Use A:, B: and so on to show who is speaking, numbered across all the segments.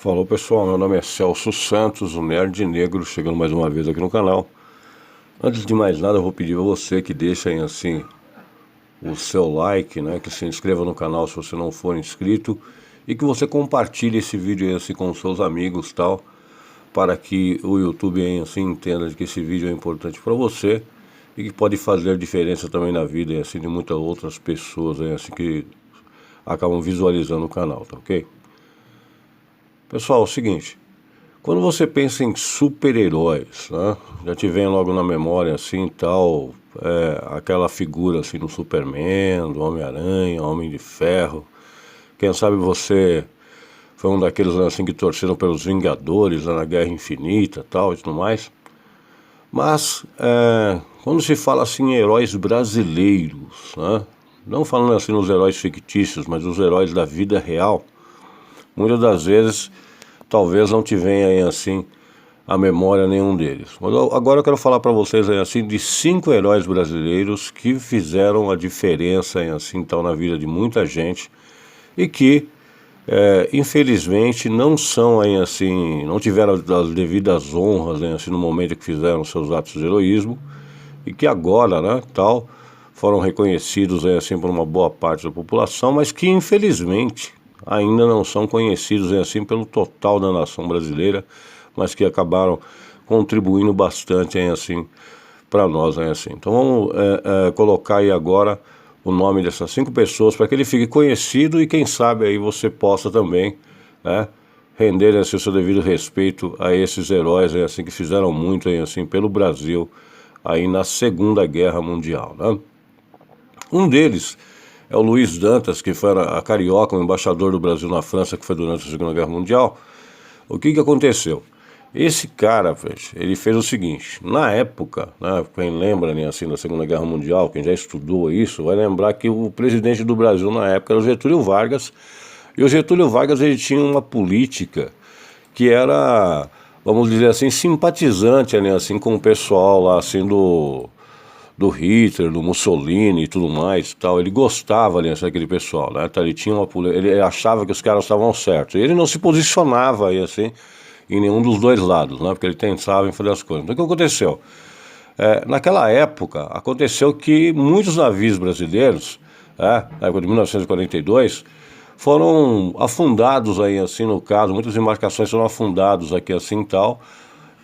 A: Falou pessoal, meu nome é Celso Santos, o Nerd Negro, chegando mais uma vez aqui no canal. Antes de mais nada, eu vou pedir a você que deixe aí assim o seu like, né? Que se inscreva no canal se você não for inscrito e que você compartilhe esse vídeo aí assim com os seus amigos e tal, para que o YouTube aí assim entenda que esse vídeo é importante para você e que pode fazer diferença também na vida aí, assim, de muitas outras pessoas aí, assim, que acabam visualizando o canal, tá ok? Pessoal, é o seguinte, quando você pensa em super-heróis, né, já te vem logo na memória assim tal, aquela figura assim do Superman, do Homem-Aranha, Homem de Ferro. Quem sabe você foi um daqueles assim que torceram pelos Vingadores lá na Guerra Infinita tal e tudo mais. Mas quando se fala assim em heróis brasileiros, né, não falando assim nos heróis fictícios, mas os heróis da vida real, muitas das vezes talvez não te venha aí assim a memória nenhum deles. Mas agora eu quero falar para vocês aí assim de 5 heróis brasileiros que fizeram a diferença aí assim tal na vida de muita gente e que infelizmente não são aí assim, não tiveram as devidas honras aí, assim no momento que fizeram seus atos de heroísmo e que agora, né, tal, foram reconhecidos aí assim por uma boa parte da população, mas que infelizmente ainda não são conhecidos assim pelo total da nação brasileira, mas que acabaram contribuindo bastante assim para nós assim. Então vamos colocar aí agora o nome dessas 5 pessoas para que ele fique conhecido e quem sabe aí você possa também, né, render assim, o seu devido respeito a esses heróis assim que fizeram muito assim pelo Brasil aí na Segunda Guerra Mundial, né? Um deles é o Luiz Dantas, que foi a carioca, o embaixador do Brasil na França, que foi durante a Segunda Guerra Mundial. O que aconteceu? Esse cara, ele fez o seguinte, na época, né, quem lembra né, assim, da Segunda Guerra Mundial, quem já estudou isso, vai lembrar que o presidente do Brasil na época era o Getúlio Vargas, e o Getúlio Vargas ele tinha uma política que era, vamos dizer assim, simpatizante né, assim, com o pessoal lá assim do Hitler, do Mussolini e tudo mais tal. Ele gostava ali daquele pessoal, né? Ele tinha ele achava que os caras estavam certos. Ele não se posicionava aí assim em nenhum dos dois lados, né? Porque ele tentava em fazer as coisas. Então o que aconteceu? Naquela época aconteceu que muitos navios brasileiros, na época de 1942, foram afundados aí assim no caso, muitas embarcações foram afundadas aqui assim tal,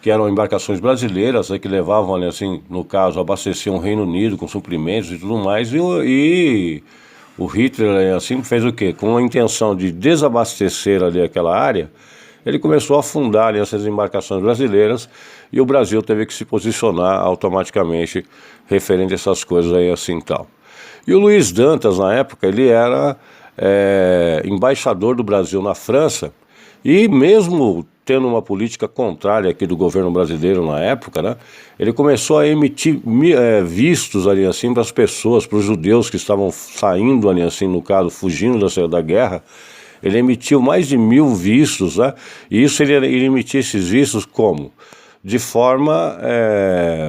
A: que eram embarcações brasileiras, que levavam, ali, assim, no caso, abasteciam o Reino Unido com suprimentos e tudo mais, e o Hitler, assim, fez o quê? Com a intenção de desabastecer ali aquela área, ele começou a afundar ali essas embarcações brasileiras, e o Brasil teve que se posicionar automaticamente referente a essas coisas aí, assim, tal. E o Luiz Dantas, na época, ele era embaixador do Brasil na França, e mesmo tendo uma política contrária aqui do governo brasileiro na época, né, ele começou a emitir vistos ali assim para as pessoas, para os judeus que estavam saindo ali assim, no caso, fugindo da guerra. Ele emitiu mais de 1000 vistos, né, e isso ele emitia esses vistos como? De forma,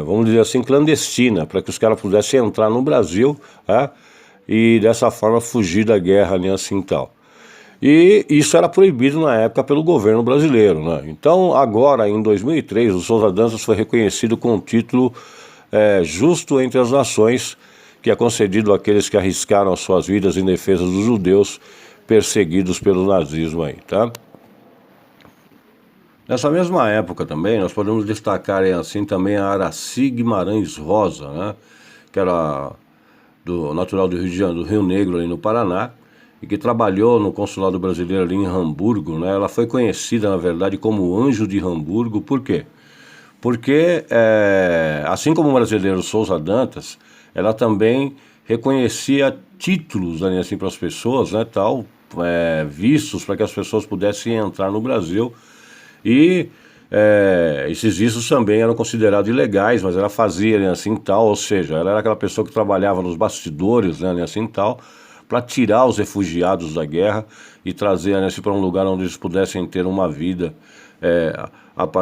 A: vamos dizer assim, clandestina, para que os caras pudessem entrar no Brasil, e dessa forma fugir da guerra ali assim e tal. E isso era proibido na época pelo governo brasileiro, né? Então agora em 2003 o Souza Dantas foi reconhecido com o título Justo entre as Nações, que é concedido àqueles que arriscaram as suas vidas em defesa dos judeus perseguidos pelo nazismo aí, tá? Nessa mesma época também nós podemos destacar assim também a Aracy Guimarães Rosa, né? Que era natural do Rio de Janeiro, do Rio Negro ali no Paraná, e que trabalhou no consulado brasileiro ali em Hamburgo, né? Ela foi conhecida, na verdade, como Anjo de Hamburgo. Por quê? Porque, assim como o brasileiro Souza Dantas, ela também reconhecia títulos assim, para as pessoas, né, tal, vistos para que as pessoas pudessem entrar no Brasil. E esses vistos também eram considerados ilegais, mas ela fazia né, assim tal, ou seja, ela era aquela pessoa que trabalhava nos bastidores, né, assim tal, para tirar os refugiados da guerra e trazer assim, para um lugar onde eles pudessem ter uma vida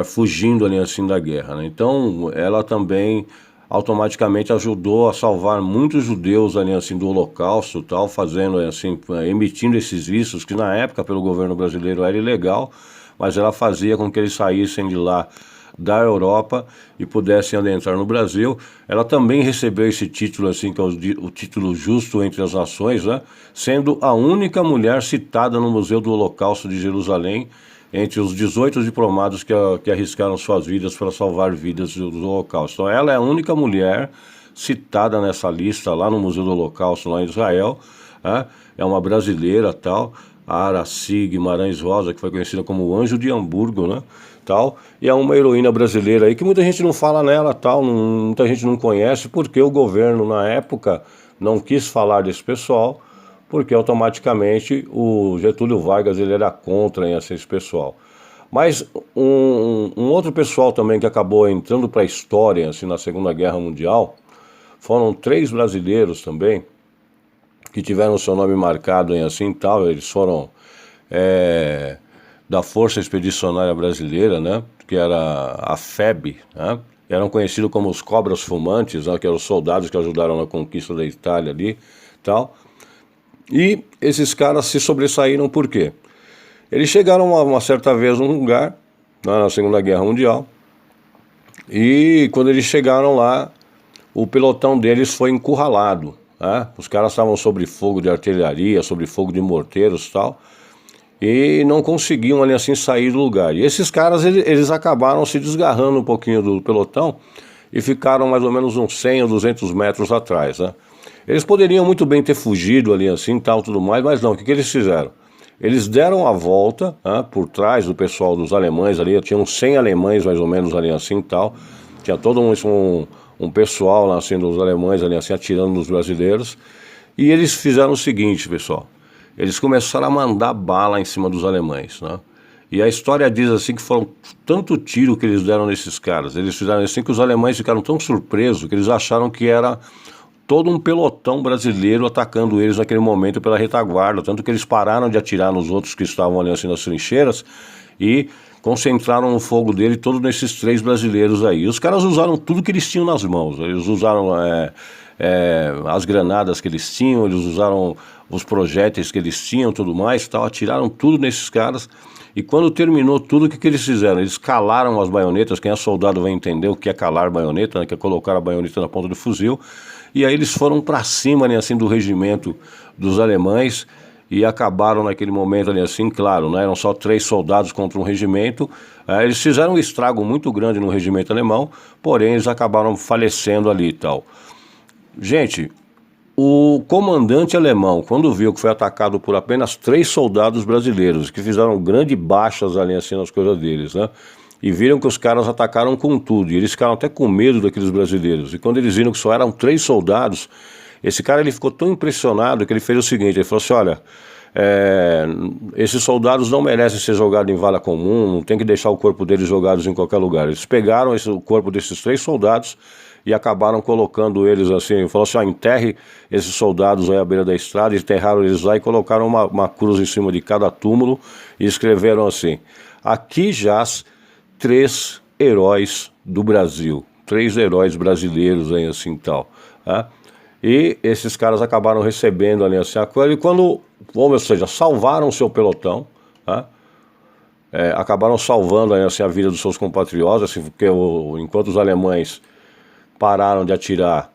A: fugindo ali, assim, da guerra, né? Então ela também automaticamente ajudou a salvar muitos judeus ali, assim, do Holocausto, tal, fazendo assim, emitindo esses vistos que na época pelo governo brasileiro era ilegal, mas ela fazia com que eles saíssem de lá da Europa e pudessem adentrar no Brasil. Ela também recebeu esse título, assim, que é o título justo entre as nações, né? Sendo a única mulher citada no Museu do Holocausto de Jerusalém, entre os 18 diplomados que arriscaram suas vidas para salvar vidas do Holocausto. Então ela é a única mulher citada nessa lista lá no Museu do Holocausto, lá em Israel, né? É uma brasileira, tal, a Aracy Guimarães Rosa, que foi conhecida como o Anjo de Hamburgo, né? Tal, e é uma heroína brasileira aí que muita gente não fala nela, tal, muita gente não conhece, porque o governo na época não quis falar desse pessoal, porque automaticamente o Getúlio Vargas ele era contra esse pessoal. Mas um outro pessoal também que acabou entrando para a história assim, na Segunda Guerra Mundial, foram 3 brasileiros também, que tiveram seu nome marcado em assim tal, eles foram da Força Expedicionária Brasileira, né, que era a FEB, né, eram conhecidos como os Cobras Fumantes, né, que eram os soldados que ajudaram na conquista da Itália ali, tal. E esses caras se sobressaíram por quê? Eles chegaram uma certa vez num lugar, na Segunda Guerra Mundial, e quando eles chegaram lá, o pelotão deles foi encurralado, né? Os caras estavam sob fogo de artilharia, sob fogo de morteiros e tal, e não conseguiam ali assim sair do lugar. E esses caras, eles acabaram se desgarrando um pouquinho do pelotão e ficaram mais ou menos uns 100 ou 200 metros atrás, né? Eles poderiam muito bem ter fugido ali assim, tal, tudo mais, mas não, o que eles fizeram? Eles deram a volta, né, por trás do pessoal dos alemães ali, tinham 100 alemães mais ou menos ali assim, tal, tinha todo um pessoal lá assim dos alemães ali assim, atirando nos brasileiros, e eles fizeram o seguinte, pessoal, eles começaram a mandar bala em cima dos alemães, né? E a história diz assim que foram tanto tiro que eles deram nesses caras, eles fizeram assim que os alemães ficaram tão surpresos que eles acharam que era todo um pelotão brasileiro atacando eles naquele momento pela retaguarda, tanto que eles pararam de atirar nos outros que estavam ali assim nas trincheiras e concentraram o fogo dele todo nesses 3 brasileiros aí. E os caras usaram tudo que eles tinham nas mãos, eles usaram as granadas que eles tinham, eles usaram os projéteis que eles tinham, tudo mais, tal, atiraram tudo nesses caras. E quando terminou tudo, o que eles fizeram? Eles calaram as baionetas. Quem é soldado vai entender o que é calar baioneta, né? Que é colocar a baioneta na ponta do fuzil. E aí eles foram para cima, né, assim, do regimento dos alemães e acabaram naquele momento ali assim, claro, né, eram só 3 soldados contra um regimento. Eles fizeram um estrago muito grande no regimento alemão, porém eles acabaram falecendo ali e tal. Gente, o comandante alemão, quando viu que foi atacado por apenas 3 soldados brasileiros, que fizeram grandes baixas ali assim nas coisas deles, né? E viram que os caras atacaram com tudo, e eles ficaram até com medo daqueles brasileiros. E quando eles viram que só eram 3 soldados, esse cara ele ficou tão impressionado que ele fez o seguinte, ele falou assim, olha, esses soldados não merecem ser jogados em vala comum, não tem que deixar o corpo deles jogados em qualquer lugar. Eles pegaram o corpo desses 3 soldados e acabaram colocando eles assim, falou assim, enterre esses soldados aí à beira da estrada, enterraram eles lá e colocaram uma cruz em cima de cada túmulo e escreveram assim, aqui jaz 3 heróis do Brasil, 3 heróis brasileiros aí assim tal, tá? E esses caras acabaram recebendo ali assim a coisa, e quando, ou seja, salvaram o seu pelotão, tá? Acabaram salvando aí, assim, a vida dos seus compatriotas, assim, porque enquanto os alemães pararam de atirar,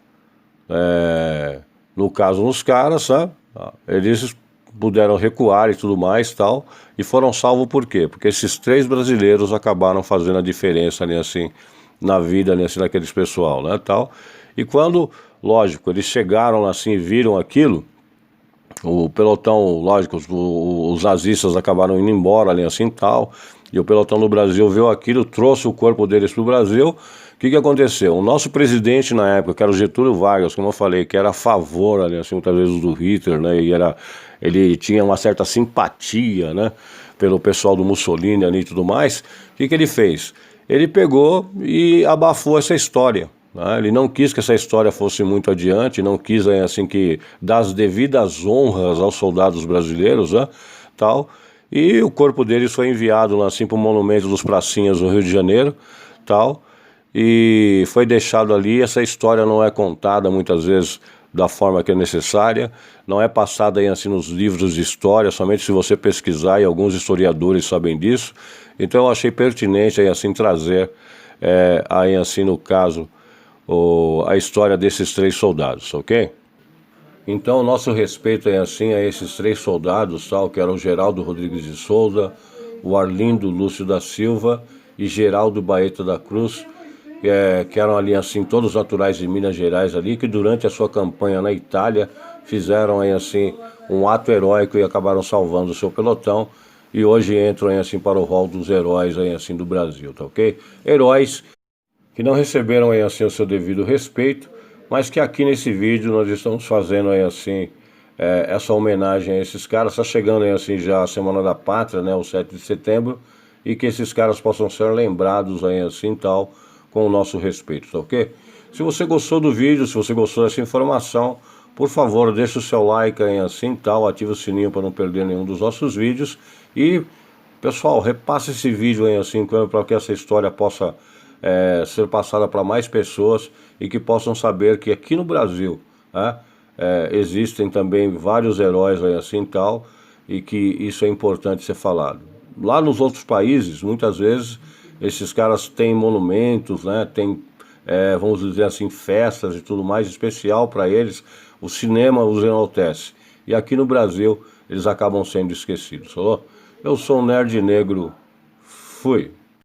A: no caso nos caras, tá? Eles puderam recuar e tudo mais tal, e foram salvos por quê? Porque esses 3 brasileiros acabaram fazendo a diferença ali assim, na vida ali assim, daqueles pessoal, né, tal. E quando, lógico, eles chegaram assim e viram aquilo, o pelotão, lógico, os nazistas acabaram indo embora ali assim tal, e o pelotão do Brasil viu aquilo, trouxe o corpo deles para o Brasil. O que aconteceu? O nosso presidente na época, que era o Getúlio Vargas, como eu falei, que era a favor ali, assim, muitas vezes do Hitler, né, e ele tinha uma certa simpatia, né, pelo pessoal do Mussolini ali e tudo mais. O que ele fez? Ele pegou e abafou essa história, né? Ele não quis que essa história fosse muito adiante, não quis assim que dar as devidas honras aos soldados brasileiros, né, tal. E o corpo deles foi enviado lá assim para o Monumento dos Pracinhas no Rio de Janeiro, tal. E foi deixado ali. Essa história não é contada muitas vezes da forma que é necessária, não é passada aí assim nos livros de história, somente se você pesquisar, e alguns historiadores sabem disso. Então eu achei pertinente aí assim trazer, aí assim no caso, a história desses 3 soldados, ok? Então nosso respeito é assim a esses 3 soldados, tal, que eram o Geraldo Rodrigues de Souza, o Arlindo Lúcio da Silva e Geraldo Baeta da Cruz, que eram ali assim todos naturais de Minas Gerais ali, que durante a sua campanha na Itália fizeram aí assim um ato heróico e acabaram salvando o seu pelotão, e hoje entram aí assim para o rol dos heróis aí assim do Brasil, tá ok? Heróis que não receberam aí assim o seu devido respeito, mas que aqui nesse vídeo nós estamos fazendo aí assim essa homenagem a esses caras. Está chegando aí assim já a Semana da Pátria, né, o 7 de setembro, e que esses caras possam ser lembrados aí assim tal, com o nosso respeito, tá ok? Se você gostou do vídeo, se você gostou dessa informação, por favor, deixa o seu like aí assim tal, ativa o sininho para não perder nenhum dos nossos vídeos. E, pessoal, repasse esse vídeo aí assim para que essa história possa ser passada para mais pessoas e que possam saber que aqui no Brasil, né, existem também vários heróis aí assim tal, e que isso é importante ser falado. Lá nos outros países, muitas vezes, esses caras têm monumentos, né, tem, vamos dizer assim, festas e tudo mais especial para eles, o cinema os enaltece. E aqui no Brasil, eles acabam sendo esquecidos, falou? Eu sou um nerd negro, fui.